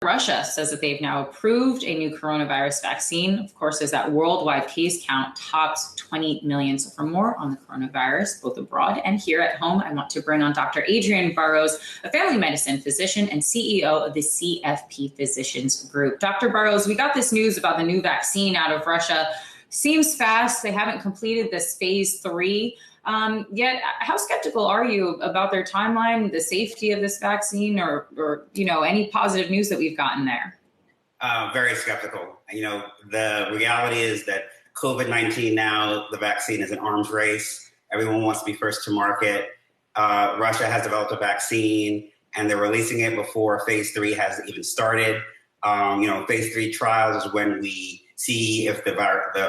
Russia says that they've now approved a new coronavirus vaccine. Of course, as that worldwide case count tops 20 million. So for more on the coronavirus, both abroad and here at home, I want to bring on Dr. Adrian Burrowes, a family medicine physician and CEO of the CFP Physicians Group. Dr. Burrowes, we got this news about the new vaccine out of Russia. Seems fast. They haven't completed this phase 3. Yet, how skeptical are you about their timeline, the safety of this vaccine, or any positive news that we've gotten there? Very skeptical. The reality is that COVID-19 now, the vaccine is an arms race. Everyone wants to be first to market. Russia has developed a vaccine, and they're releasing it before phase 3 has even started. Phase 3 trials is when we see if the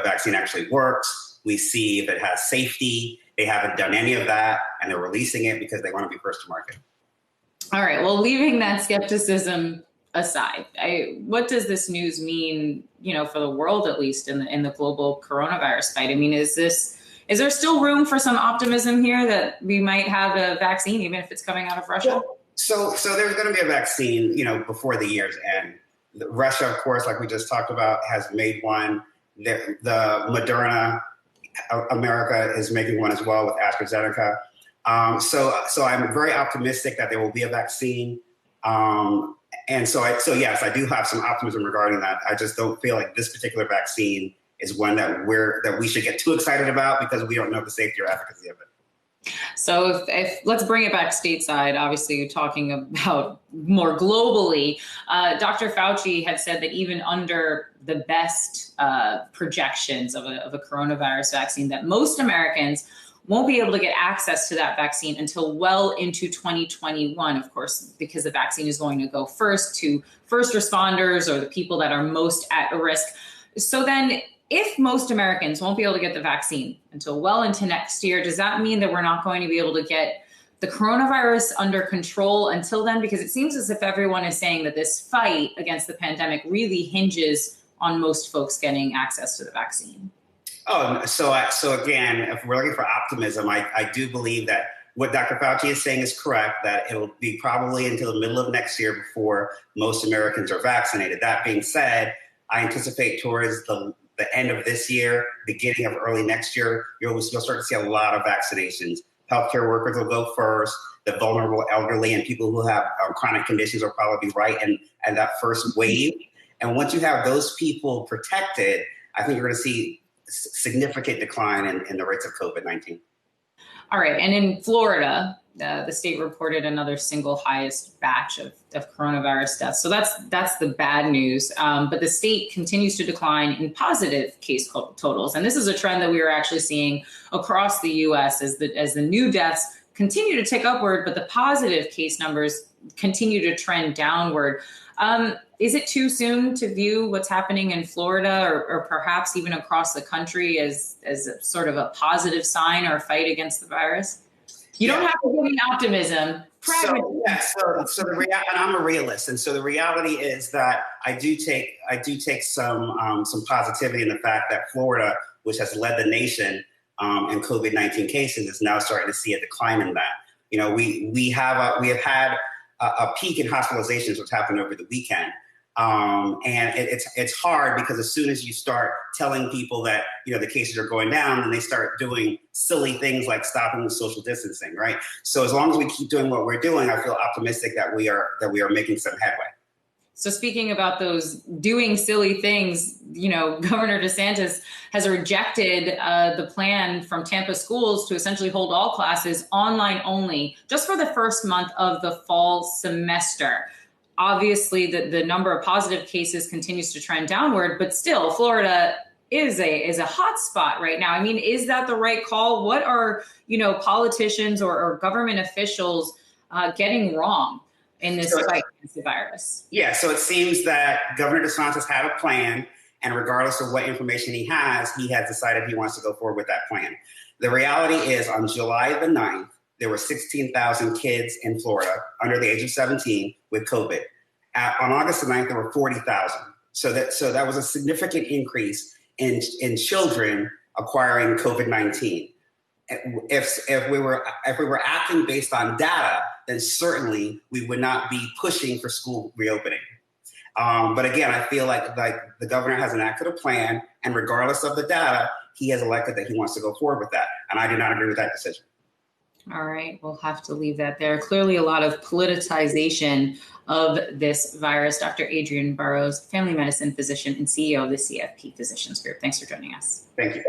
vaccine actually works. We see if it has safety. They haven't done any of that, and they're releasing it because they want to be first to market. All right. Well, leaving that skepticism aside, what does this news mean, for the world, at least in the global coronavirus fight? I mean, is there still room for some optimism here that we might have a vaccine, even if it's coming out of Russia? So there's going to be a vaccine, before the year's end. Russia, of course, like we just talked about, has made one. The Moderna, America is making one as well with AstraZeneca. So I'm very optimistic that there will be a vaccine. And so yes, I do have some optimism regarding that. I just don't feel like this particular vaccine is one that we should get too excited about because we don't know the safety or efficacy of it. So if let's bring it back stateside, obviously you're talking about more globally. Dr. Fauci had said that even under the best projections of a coronavirus vaccine, that most Americans won't be able to get access to that vaccine until well into 2021, of course, because the vaccine is going to go first to first responders or the people that are most at risk. So then if most Americans won't be able to get the vaccine until well into next year, does that mean that we're not going to be able to get the coronavirus under control until then? Because it seems as if everyone is saying that this fight against the pandemic really hinges on most folks getting access to the vaccine. So again, if we're looking for optimism, I do believe that what Dr. Fauci is saying is correct, that it'll be probably until the middle of next year before most Americans are vaccinated. That being said, I anticipate towards the end of this year, beginning of early next year, you'll start to see a lot of vaccinations. Healthcare workers will go first. The vulnerable elderly and people who have chronic conditions will probably be right in that first wave. And once you have those people protected, I think you're going to see significant decline in the rates of COVID-19. All right. And in Florida, the state reported another single highest batch of coronavirus deaths. So that's the bad news. But the state continues to decline in positive case totals. And this is a trend that we are actually seeing across the U.S. as the new deaths continue to tick upward, but the positive case numbers continue to trend downward. Is it too soon to view what's happening in Florida or perhaps even across the country as a sort of a positive sign or a fight against the virus? You don't have to give me optimism. So and I'm a realist, and so the reality is that I do take some positivity in the fact that Florida, which has led the nation in COVID-19 cases, is now starting to see a decline in that. We have had a peak in hospitalizations, which happened over the weekend. And it's hard because as soon as you start telling people that, the cases are going down, then they start doing silly things like stopping the social distancing, right? So as long as we keep doing what we're doing, I feel optimistic that we are making some headway. So speaking about those doing silly things, Governor DeSantis has rejected the plan from Tampa schools to essentially hold all classes online only just for the first month of the fall semester. Obviously, the number of positive cases continues to trend downward, but still, Florida is a hot spot right now. I mean, is that the right call? What are, politicians or government officials getting wrong in this fight against the virus? Yeah, so it seems that Governor DeSantis had a plan, and regardless of what information he has decided he wants to go forward with that plan. The reality is on July the 9th, there were 16,000 kids in Florida under the age of 17 with COVID. On August the 9th, there were 40,000. So that was a significant increase in children acquiring COVID-19. If we were acting based on data, then certainly we would not be pushing for school reopening. But again, I feel like the governor has enacted a plan, and regardless of the data, he has elected that he wants to go forward with that. And I do not agree with that decision. All right, we'll have to leave that there. Clearly a lot of politicization of this virus. Dr. Adrian Burrowes, family medicine physician and CEO of the CFP Physicians Group. Thanks for joining us. Thank you.